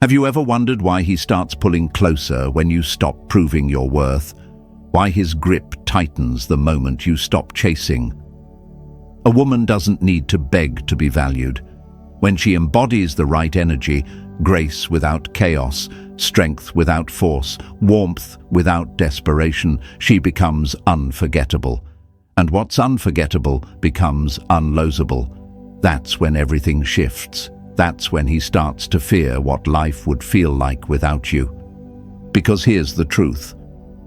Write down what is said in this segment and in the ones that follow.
Have you ever wondered why he starts pulling closer when you stop proving your worth? Why his grip tightens the moment you stop chasing? A woman doesn't need to beg to be valued. When she embodies the right energy, grace without chaos, strength without force, warmth without desperation, she becomes unforgettable. And what's unforgettable becomes unlosable. That's when everything shifts. That's when he starts to fear what life would feel like without you. Because here's the truth.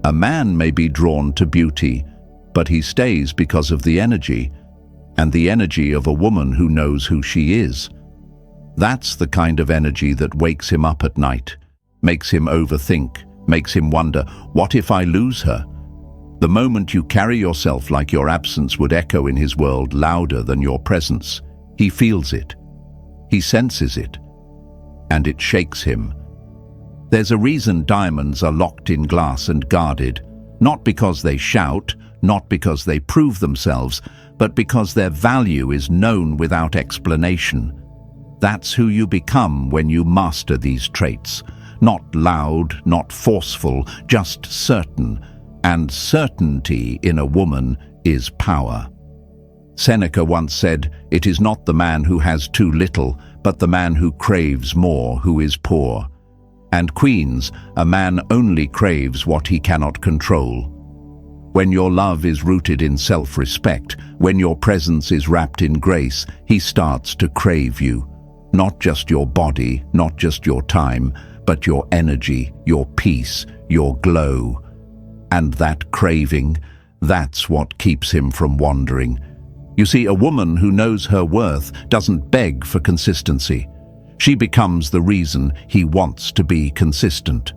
A man may be drawn to beauty, but he stays because of the energy, and the energy of a woman who knows who she is. That's the kind of energy that wakes him up at night, makes him overthink, makes him wonder, what if I lose her? The moment you carry yourself like your absence would echo in his world louder than your presence, he feels it. He senses it, and it shakes him. There's a reason diamonds are locked in glass and guarded, not because they shout, not because they prove themselves, but because their value is known without explanation. That's who you become when you master these traits. Not loud, not forceful, just certain. And certainty in a woman is power. Seneca once said, "It is not the man who has too little, but the man who craves more who is poor." And queens, a man only craves what he cannot control. When your love is rooted in self-respect, when your presence is wrapped in grace, he starts to crave you. Not just your body, not just your time, but your energy, your peace, your glow. And that craving, that's what keeps him from wandering. You see, a woman who knows her worth doesn't beg for consistency. She becomes the reason he wants to be consistent.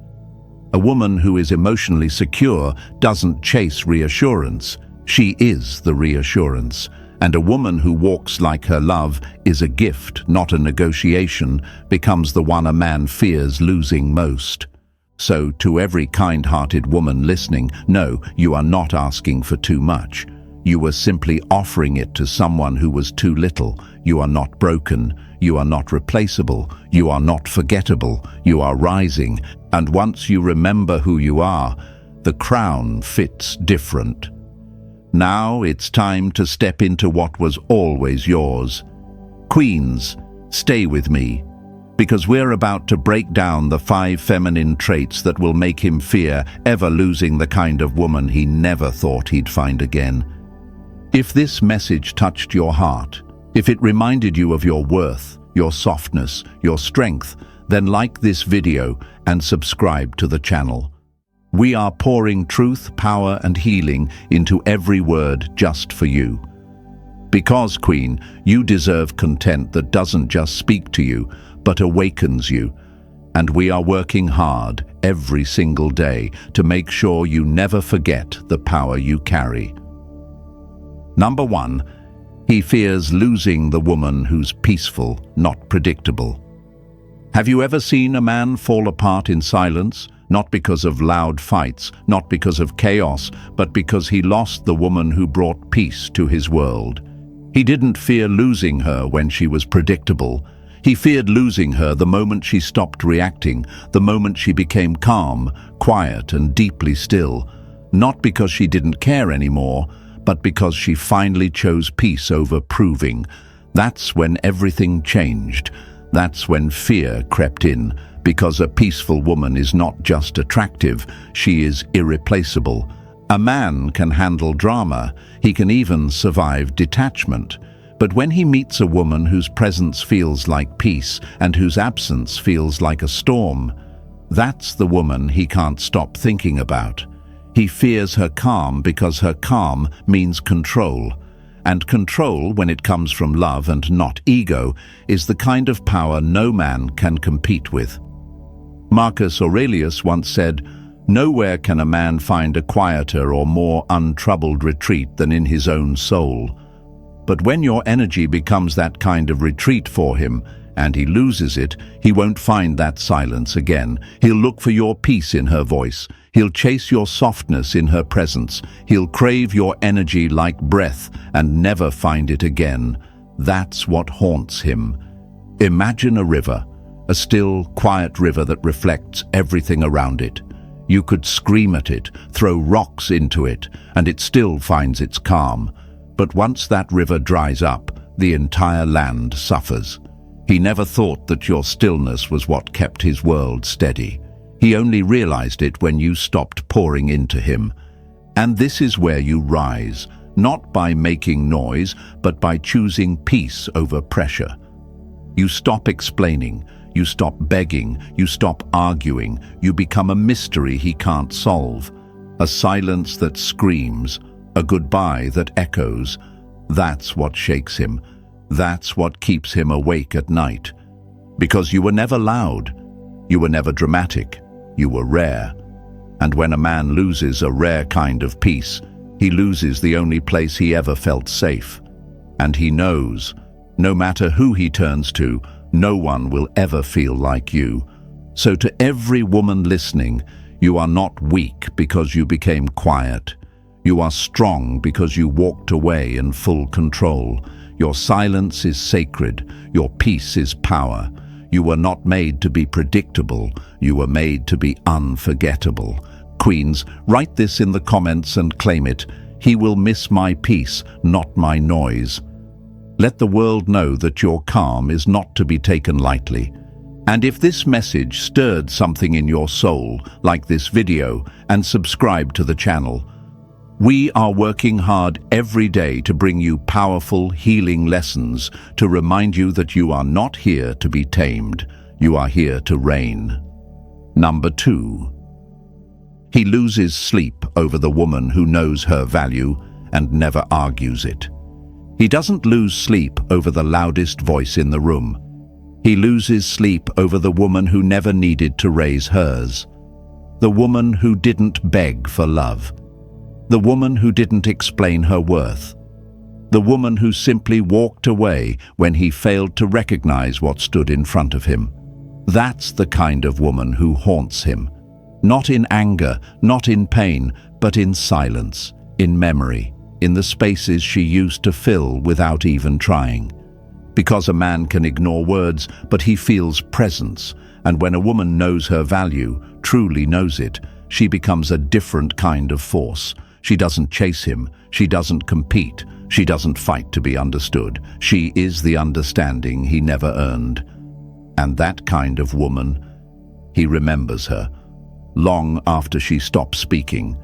A woman who is emotionally secure doesn't chase reassurance. She is the reassurance. And a woman who walks like her love is a gift, not a negotiation, becomes the one a man fears losing most. So, to every kind-hearted woman listening, no, you are not asking for too much. You were simply offering it to someone who was too little. You are not broken. You are not replaceable. You are not forgettable. You are rising. And once you remember who you are, the crown fits different. Now it's time to step into what was always yours. Queens, stay with me, because we're about to break down the 5 feminine traits that will make him fear ever losing the kind of woman he never thought he'd find again. If this message touched your heart, if it reminded you of your worth, your softness, your strength, then like this video and subscribe to the channel. We are pouring truth, power, and healing into every word just for you. Because, Queen, you deserve content that doesn't just speak to you, but awakens you. And we are working hard every single day to make sure you never forget the power you carry. Number 1, he fears losing the woman who's peaceful, not predictable. Have you ever seen a man fall apart in silence? Not because of loud fights, not because of chaos, but because he lost the woman who brought peace to his world. He didn't fear losing her when she was predictable. He feared losing her the moment she stopped reacting, the moment she became calm, quiet, and deeply still. Not because she didn't care anymore, but because she finally chose peace over proving. That's when everything changed. That's when fear crept in, because a peaceful woman is not just attractive, she is irreplaceable. A man can handle drama, he can even survive detachment. But when he meets a woman whose presence feels like peace and whose absence feels like a storm, that's the woman he can't stop thinking about. He fears her calm because her calm means control. And control, when it comes from love and not ego, is the kind of power no man can compete with. Marcus Aurelius once said, "Nowhere can a man find a quieter or more untroubled retreat than in his own soul." But when your energy becomes that kind of retreat for him, and he loses it, he won't find that silence again. He'll look for your peace in her voice. He'll chase your softness in her presence. He'll crave your energy like breath and never find it again. That's what haunts him. Imagine a river, a still, quiet river that reflects everything around it. You could scream at it, throw rocks into it, and it still finds its calm. But once that river dries up, the entire land suffers. He never thought that your stillness was what kept his world steady. He only realized it when you stopped pouring into him. And this is where you rise, not by making noise, but by choosing peace over pressure. You stop explaining, you stop begging, you stop arguing, you become a mystery he can't solve. A silence that screams, a goodbye that echoes. That's what shakes him. That's what keeps him awake at night. Because you were never loud, you were never dramatic, you were rare. And when a man loses a rare kind of peace, he loses the only place he ever felt safe. And he knows, no matter who he turns to, no one will ever feel like you. So to every woman listening, you are not weak because you became quiet. You are strong because you walked away in full control. Your silence is sacred. Your peace is power. You were not made to be predictable. You were made to be unforgettable. Queens, write this in the comments and claim it. He will miss my peace, not my noise. Let the world know that your calm is not to be taken lightly. And if this message stirred something in your soul, like this video, and subscribe to the channel. We are working hard every day to bring you powerful, healing lessons, to remind you that you are not here to be tamed. You are here to reign. Number 2. He loses sleep over the woman who knows her value and never argues it. He doesn't lose sleep over the loudest voice in the room. He loses sleep over the woman who never needed to raise hers. The woman who didn't beg for love. The woman who didn't explain her worth. The woman who simply walked away when he failed to recognize what stood in front of him. That's the kind of woman who haunts him. Not in anger, not in pain, but in silence, in memory, in the spaces she used to fill without even trying. Because a man can ignore words, but he feels presence, and when a woman knows her value, truly knows it, she becomes a different kind of force. She doesn't chase him, she doesn't compete, she doesn't fight to be understood. She is the understanding he never earned. And that kind of woman, he remembers her, long after she stops speaking.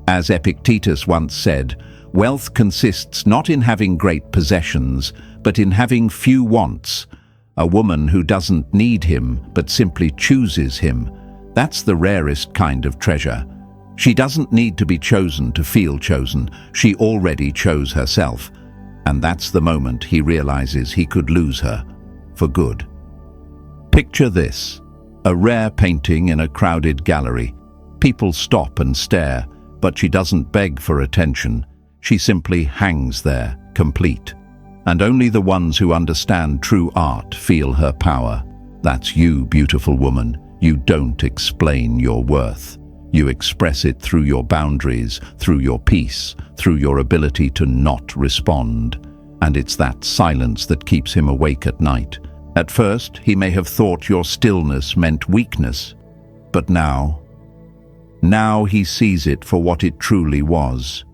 As Epictetus once said, wealth consists not in having great possessions, but in having few wants. A woman who doesn't need him, but simply chooses him. That's the rarest kind of treasure. She doesn't need to be chosen to feel chosen. She already chose herself. And that's the moment he realizes he could lose her, for good. Picture this. A rare painting in a crowded gallery. People stop and stare, but she doesn't beg for attention. She simply hangs there, complete. And only the ones who understand true art feel her power. That's you, beautiful woman. You don't explain your worth. You express it through your boundaries, through your peace, through your ability to not respond. And it's that silence that keeps him awake at night. At first, he may have thought your stillness meant weakness, but now he sees it for what it truly was: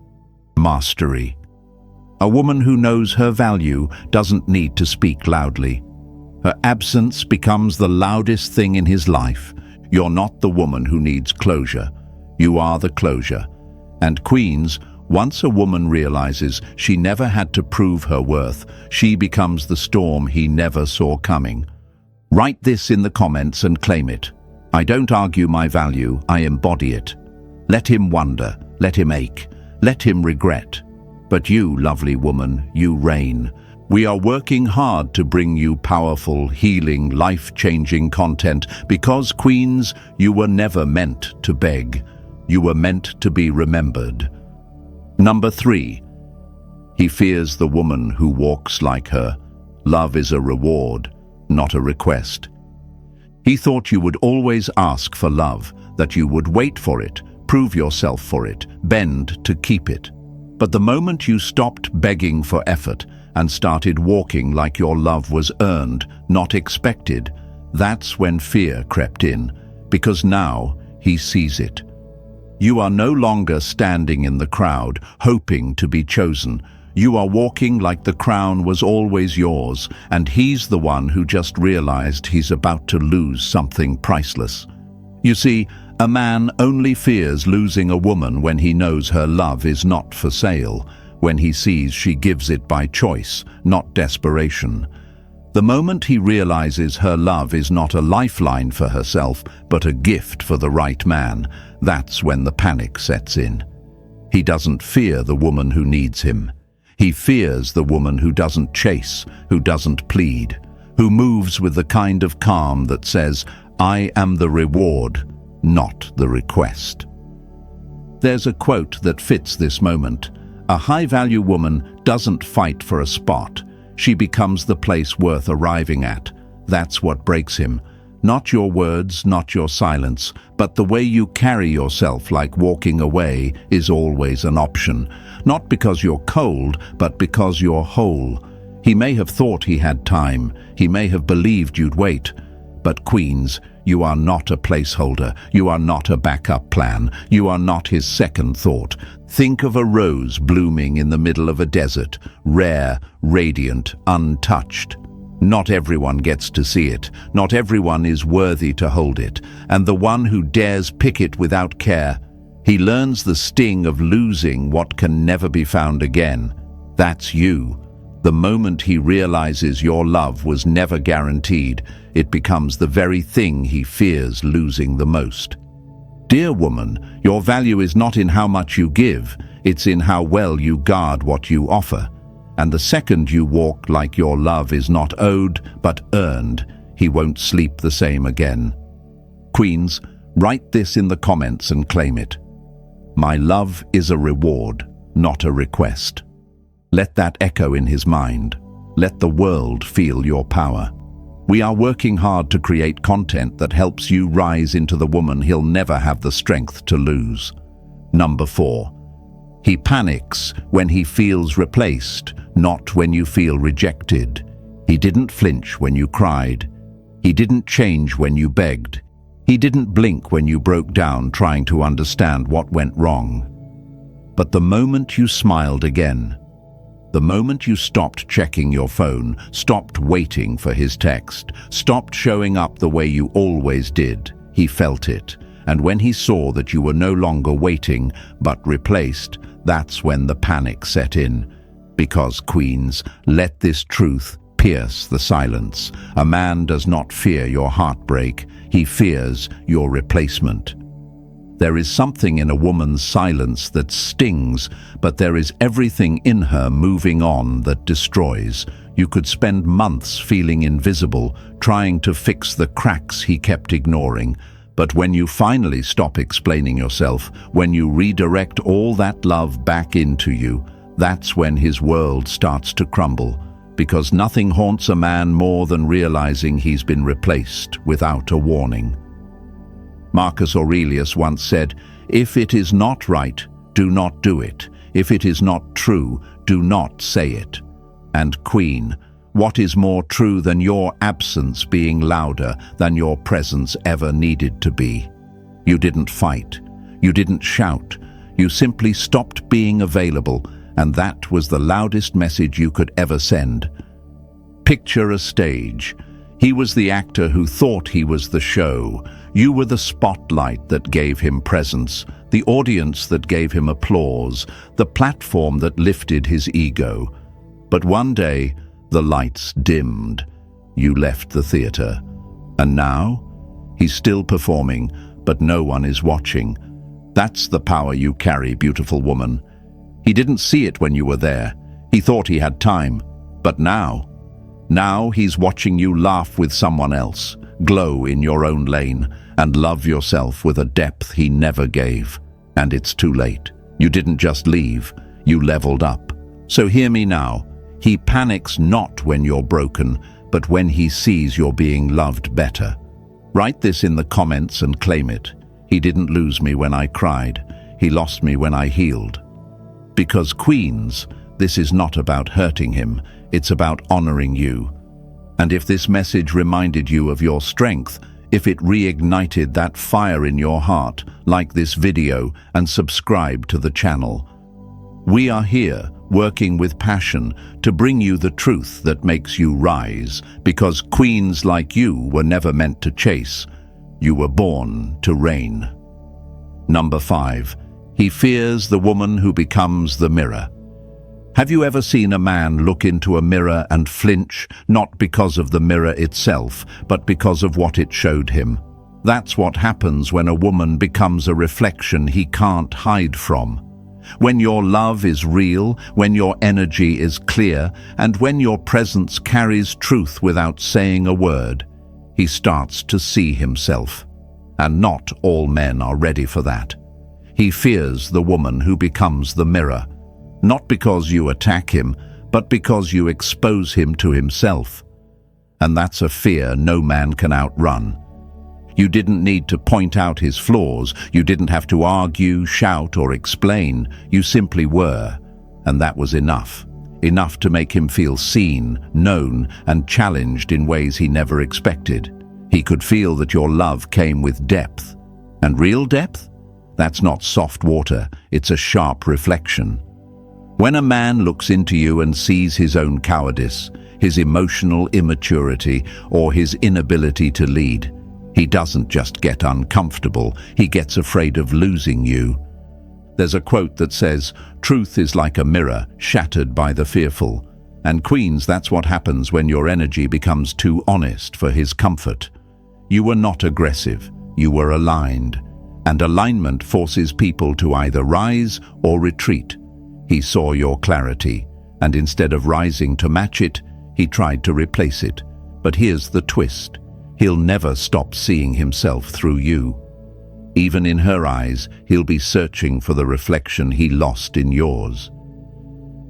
mastery. A woman who knows her value doesn't need to speak loudly. Her absence becomes the loudest thing in his life. You're not the woman who needs closure. You are the closure. And queens, once a woman realizes she never had to prove her worth, she becomes the storm he never saw coming. Write this in the comments and claim it. I don't argue my value, I embody it. Let him wonder, let him ache, let him regret. But you, lovely woman, you reign. We are working hard to bring you powerful, healing, life-changing content because, queens, you were never meant to beg. You were meant to be remembered. Number 3. He fears the woman who walks like her. Love is a reward, not a request. He thought you would always ask for love, that you would wait for it, prove yourself for it, bend to keep it. But the moment you stopped begging for effort and started walking like your love was earned, not expected, That's when fear crept in, because now he sees it. You are no longer standing in the crowd, hoping to be chosen. You are walking like the crown was always yours, and he's the one who just realized he's about to lose something priceless. You see, a man only fears losing a woman when he knows her love is not for sale, when he sees she gives it by choice, not desperation. The moment he realizes her love is not a lifeline for herself, but a gift for the right man, that's when the panic sets in. He doesn't fear the woman who needs him. He fears the woman who doesn't chase, who doesn't plead, who moves with the kind of calm that says, "I am the reward, not the request." There's a quote that fits this moment. A high-value woman doesn't fight for a spot. She becomes the place worth arriving at. That's what breaks him. Not your words, not your silence, but the way you carry yourself, like walking away, is always an option. Not because you're cold, but because you're whole. He may have thought he had time. He may have believed you'd wait. But queens, you are not a placeholder. You are not a backup plan. You are not his second thought. Think of a rose blooming in the middle of a desert, rare, radiant, untouched. Not everyone gets to see it. Not everyone is worthy to hold it. And the one who dares pick it without care, he learns the sting of losing what can never be found again. That's you. The moment he realizes your love was never guaranteed, it becomes the very thing he fears losing the most. Dear woman, your value is not in how much you give, it's in how well you guard what you offer. And the second you walk like your love is not owed, but earned, he won't sleep the same again. Queens, write this in the comments and claim it. My love is a reward, not a request. Let that echo in his mind. Let the world feel your power. We are working hard to create content that helps you rise into the woman he'll never have the strength to lose. Number 4. He panics when he feels replaced, not when you feel rejected. He didn't flinch when you cried. He didn't change when you begged. He didn't blink when you broke down trying to understand what went wrong. But the moment you smiled again, the moment you stopped checking your phone, stopped waiting for his text, stopped showing up the way you always did, he felt it. And when he saw that you were no longer waiting, but replaced, that's when the panic set in. Because, queens, let this truth pierce the silence. A man does not fear your heartbreak, he fears your replacement. There is something in a woman's silence that stings, but there is everything in her moving on that destroys. You could spend months feeling invisible, trying to fix the cracks he kept ignoring. But when you finally stop explaining yourself, when you redirect all that love back into you, that's when his world starts to crumble. Because nothing haunts a man more than realizing he's been replaced without a warning. Marcus Aurelius once said, "If it is not right, do not do it. If it is not true, do not say it." And queen, what is more true than your absence being louder than your presence ever needed to be? You didn't fight. You didn't shout. You simply stopped being available, and that was the loudest message you could ever send. Picture a stage. He was the actor who thought he was the show. You were the spotlight that gave him presence, the audience that gave him applause, the platform that lifted his ego. But one day, the lights dimmed. You left the theater. And now? He's still performing, but no one is watching. That's the power you carry, beautiful woman. He didn't see it when you were there. He thought he had time. But now he's watching you laugh with someone else, glow in your own lane, and love yourself with a depth he never gave. And it's too late. You didn't just leave, you leveled up. So hear me now. He panics not when you're broken, but when he sees you're being loved better. Write this in the comments and claim it. He didn't lose me when I cried. He lost me when I healed. Because queens, this is not about hurting him. It's about honoring you. And if this message reminded you of your strength, if it reignited that fire in your heart, like this video and subscribe to the channel. We are here, working with passion, to bring you the truth that makes you rise, because queens like you were never meant to chase. You were born to reign. Number 5. He fears the woman who becomes the mirror. Have you ever seen a man look into a mirror and flinch, not because of the mirror itself, but because of what it showed him? That's what happens when a woman becomes a reflection he can't hide from. When your love is real, when your energy is clear, and when your presence carries truth without saying a word, he starts to see himself. And not all men are ready for that. He fears the woman who becomes the mirror. Not because you attack him, but because you expose him to himself. And that's a fear no man can outrun. You didn't need to point out his flaws. You didn't have to argue, shout, or explain. You simply were. And that was enough. Enough to make him feel seen, known, and challenged in ways he never expected. He could feel that your love came with depth. And real depth? That's not soft water. It's a sharp reflection. When a man looks into you and sees his own cowardice, his emotional immaturity, or his inability to lead, he doesn't just get uncomfortable, he gets afraid of losing you. There's a quote that says, "Truth is like a mirror, shattered by the fearful." And queens, that's what happens when your energy becomes too honest for his comfort. You were not aggressive, you were aligned. And alignment forces people to either rise or retreat. He saw your clarity, and instead of rising to match it, he tried to replace it. But here's the twist. He'll never stop seeing himself through you. Even in her eyes, he'll be searching for the reflection he lost in yours.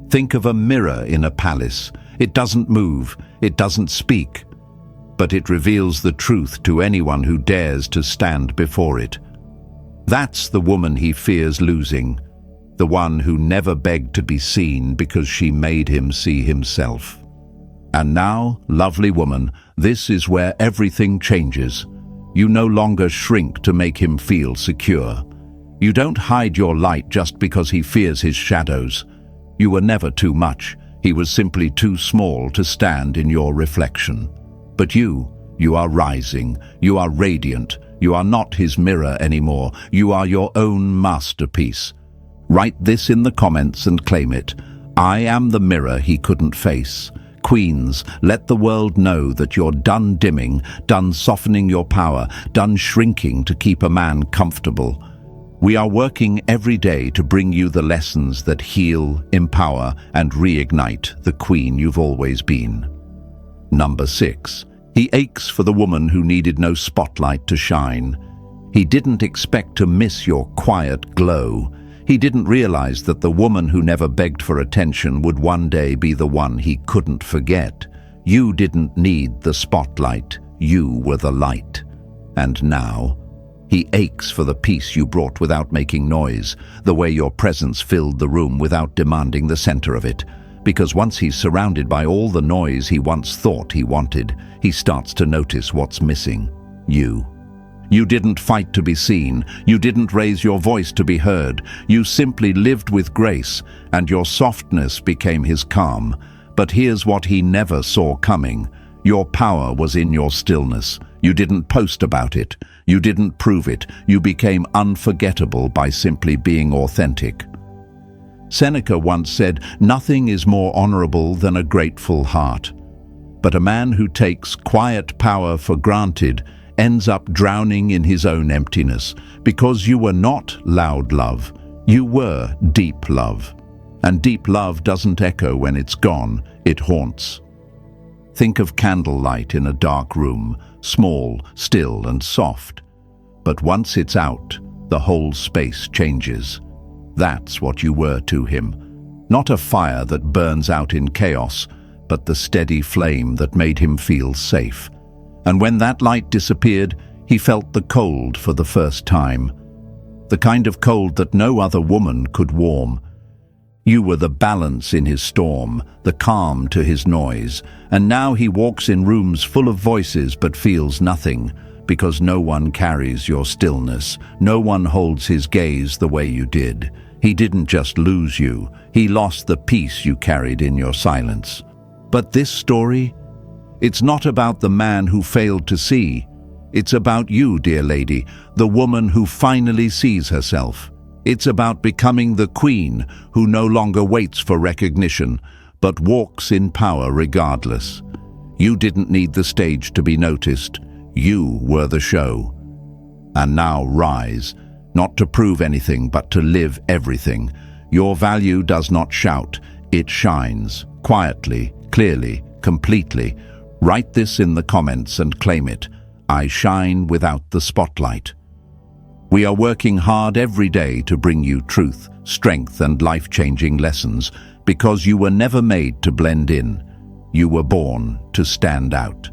Think of a mirror in a palace. It doesn't move, it doesn't speak, but it reveals the truth to anyone who dares to stand before it. That's the woman he fears losing. The one who never begged to be seen because she made him see himself. And now, lovely woman, this is where everything changes. You no longer shrink to make him feel secure. You don't hide your light just because he fears his shadows. You were never too much. He was simply too small to stand in your reflection. But you are rising. You are radiant. You are not his mirror anymore. You are your own masterpiece. Write this in the comments and claim it. I am the mirror he couldn't face. Queens, let the world know that you're done dimming, done softening your power, done shrinking to keep a man comfortable. We are working every day to bring you the lessons that heal, empower, and reignite the queen you've always been. Number 6. He aches for the woman who needed no spotlight to shine. He didn't expect to miss your quiet glow. He didn't realize that the woman who never begged for attention would one day be the one he couldn't forget. You didn't need the spotlight. You were the light. And now, he aches for the peace you brought without making noise, the way your presence filled the room without demanding the center of it. Because once he's surrounded by all the noise he once thought he wanted, he starts to notice what's missing. You. You didn't fight to be seen. You didn't raise your voice to be heard. You simply lived with grace, and your softness became his calm. But here's what he never saw coming. Your power was in your stillness. You didn't post about it. You didn't prove it. You became unforgettable by simply being authentic. Seneca once said, "Nothing is more honorable than a grateful heart." But a man who takes quiet power for granted ends up drowning in his own emptiness, because you were not loud love, you were deep love. And deep love doesn't echo when it's gone, it haunts. Think of candlelight in a dark room, small, still, and soft. But once it's out, the whole space changes. That's what you were to him. Not a fire that burns out in chaos, but the steady flame that made him feel safe. And when that light disappeared, he felt the cold for the first time. The kind of cold that no other woman could warm. You were the balance in his storm, the calm to his noise, and now he walks in rooms full of voices but feels nothing, because no one carries your stillness, no one holds his gaze the way you did. He didn't just lose you, he lost the peace you carried in your silence. But this story, it's not about the man who failed to see. It's about you, dear lady, the woman who finally sees herself. It's about becoming the queen who no longer waits for recognition, but walks in power regardless. You didn't need the stage to be noticed. You were the show. And now rise, not to prove anything, but to live everything. Your value does not shout, it shines, quietly, clearly, completely. Write this in the comments and claim it. I shine without the spotlight. We are working hard every day to bring you truth, strength, and life-changing lessons, because you were never made to blend in. You were born to stand out.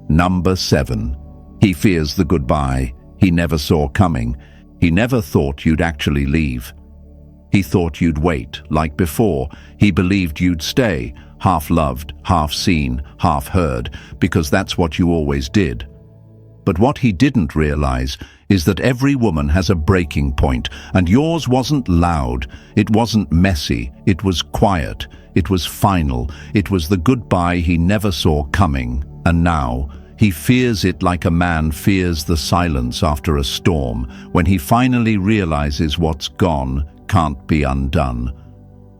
Number 7. He fears the goodbye he never saw coming. He never thought you'd actually leave. He thought you'd wait, like before. He believed you'd stay, half loved, half seen, half heard, because that's what you always did. But what he didn't realize is that every woman has a breaking point, and yours wasn't loud, it wasn't messy, it was quiet, it was final, it was the goodbye he never saw coming, and now he fears it like a man fears the silence after a storm, when he finally realizes what's gone can't be undone.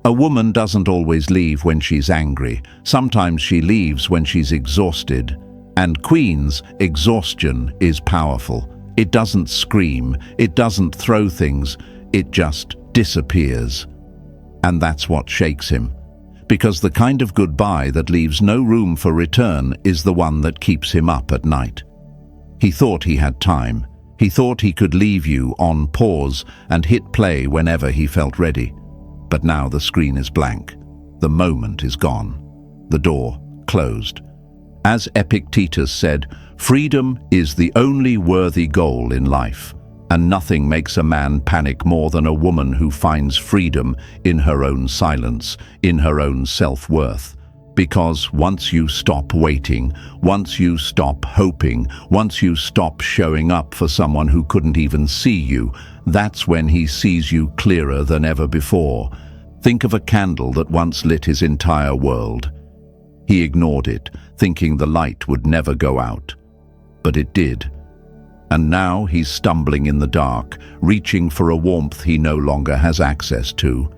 A woman doesn't always leave when she's angry. Sometimes she leaves when she's exhausted. And Queen's exhaustion is powerful. It doesn't scream, it doesn't throw things, it just disappears. And that's what shakes him. Because the kind of goodbye that leaves no room for return is the one that keeps him up at night. He thought he had time. He thought he could leave you on pause and hit play whenever he felt ready. But now the screen is blank. The moment is gone. The door closed. As Epictetus said, freedom is the only worthy goal in life, and nothing makes a man panic more than a woman who finds freedom in her own silence, in her own self-worth. Because once you stop waiting, once you stop hoping, once you stop showing up for someone who couldn't even see you, that's when he sees you clearer than ever before. Think of a candle that once lit his entire world. He ignored it, thinking the light would never go out. But it did. And now he's stumbling in the dark, reaching for a warmth he no longer has access to.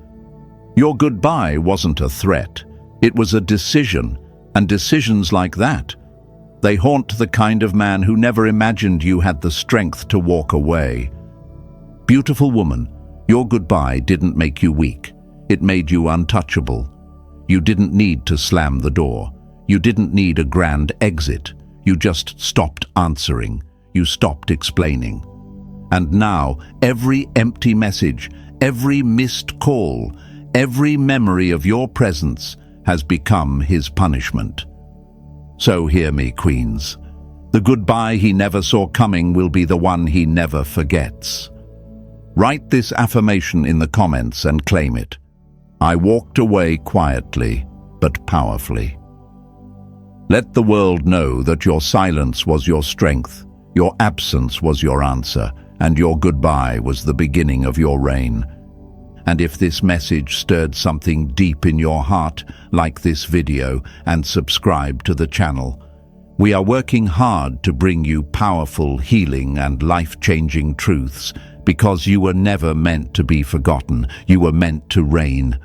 Your goodbye wasn't a threat. It was a decision, and decisions like that, they haunt the kind of man who never imagined you had the strength to walk away. Beautiful woman, your goodbye didn't make you weak. It made you untouchable. You didn't need to slam the door. You didn't need a grand exit. You just stopped answering. You stopped explaining. And now, every empty message, every missed call, every memory of your presence has become his punishment. So hear me, queens. The goodbye he never saw coming will be the one he never forgets. Write this affirmation in the comments and claim it. I walked away quietly, but powerfully. Let the world know that your silence was your strength, your absence was your answer, and your goodbye was the beginning of your reign. And if this message stirred something deep in your heart, like this video and subscribe to the channel. We are working hard to bring you powerful, healing, and life-changing truths, because you were never meant to be forgotten. You were meant to reign.